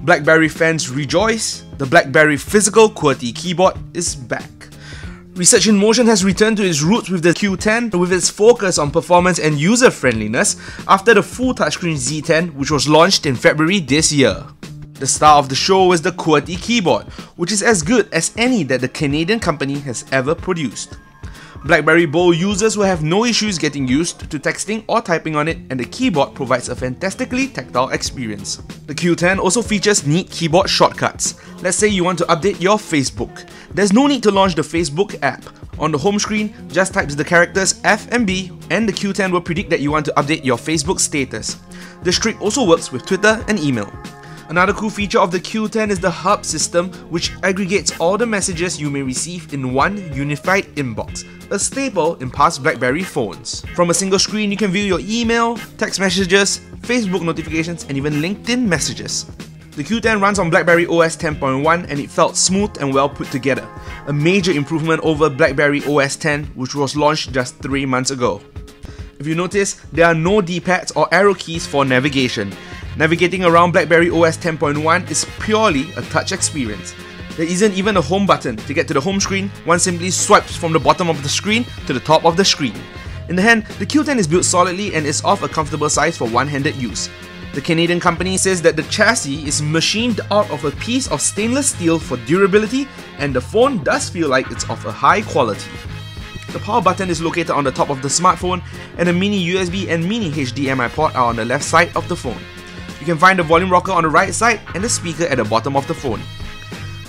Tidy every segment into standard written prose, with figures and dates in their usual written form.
BlackBerry fans rejoice, the BlackBerry physical QWERTY keyboard is back. Research in Motion has returned to its roots with the Q10 with its focus on performance and user-friendliness after the full touchscreen Z10, which was launched in February this year. The star of the show is the QWERTY keyboard, which is as good as any that the Canadian company has ever produced. BlackBerry Bold users will have no issues getting used to texting or typing on it, and the keyboard provides a fantastically tactile experience. The Q10 also features neat keyboard shortcuts. Let's say you want to update your Facebook. There's no need to launch the Facebook app. On the home screen, just type the characters F and B, and the Q10 will predict that you want to update your Facebook status. This trick also works with Twitter and email. Another cool feature of the Q10 is the hub system, which aggregates all the messages you may receive in one unified inbox, a staple in past BlackBerry phones. From a single screen, you can view your email, text messages, Facebook notifications, and even LinkedIn messages. The Q10 runs on BlackBerry OS 10.1 and it felt smooth and well put together, a major improvement over BlackBerry OS 10, which was launched just 3 months ago. If you notice, there are no D-pads or arrow keys for navigation. Navigating around BlackBerry OS 10.1 is purely a touch experience. There isn't even a home button. To get to the home screen, one simply swipes from the bottom of the screen to the top of the screen. In the hand, the Q10 is built solidly and is of a comfortable size for one-handed use. The Canadian company says that the chassis is machined out of a piece of stainless steel for durability, and the phone does feel like it's of a high quality. The power button is located on the top of the smartphone, and a mini USB and mini HDMI port are on the left side of the phone. You can find the volume rocker on the right side and the speaker at the bottom of the phone.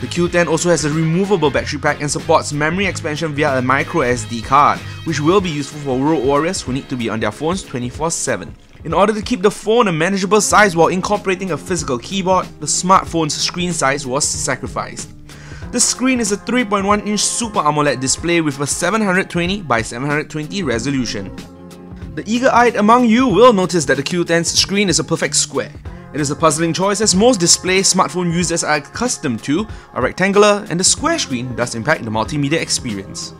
The Q10 also has a removable battery pack and supports memory expansion via a micro SD card, which will be useful for road warriors who need to be on their phones 24/7. In order to keep the phone a manageable size while incorporating a physical keyboard, the smartphone's screen size was sacrificed. The screen is a 3.1-inch Super AMOLED display with a 720 by 720 resolution. The eager-eyed among you will notice that the Q10's screen is a perfect square. It is a puzzling choice as most displays smartphone users are accustomed to are rectangular, and the square screen does impact the multimedia experience.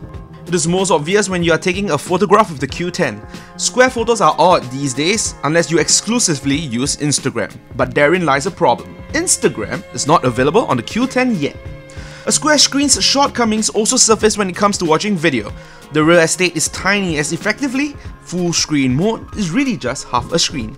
It is most obvious when you are taking a photograph with the Q10. Square photos are odd these days unless you exclusively use Instagram. But therein lies a problem. Instagram is not available on the Q10 yet. A square screen's shortcomings also surface when it comes to watching video. The real estate is tiny as effectively, full screen mode is really just half a screen.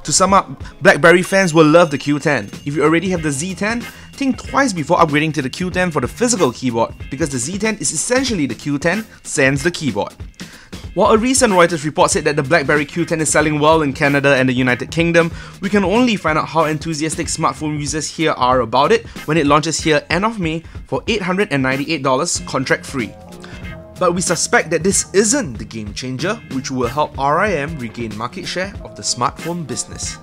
To sum up, BlackBerry fans will love the Q10. If you already have the Z10, think twice before upgrading to the Q10 for the physical keyboard, because the Z10 is essentially the Q10 sans the keyboard. While a recent Reuters report said that the BlackBerry Q10 is selling well in Canada and the United Kingdom, we can only find out how enthusiastic smartphone users here are about it when it launches here end of May for $898 contract free. But we suspect that this isn't the game changer which will help RIM regain market share of the smartphone business.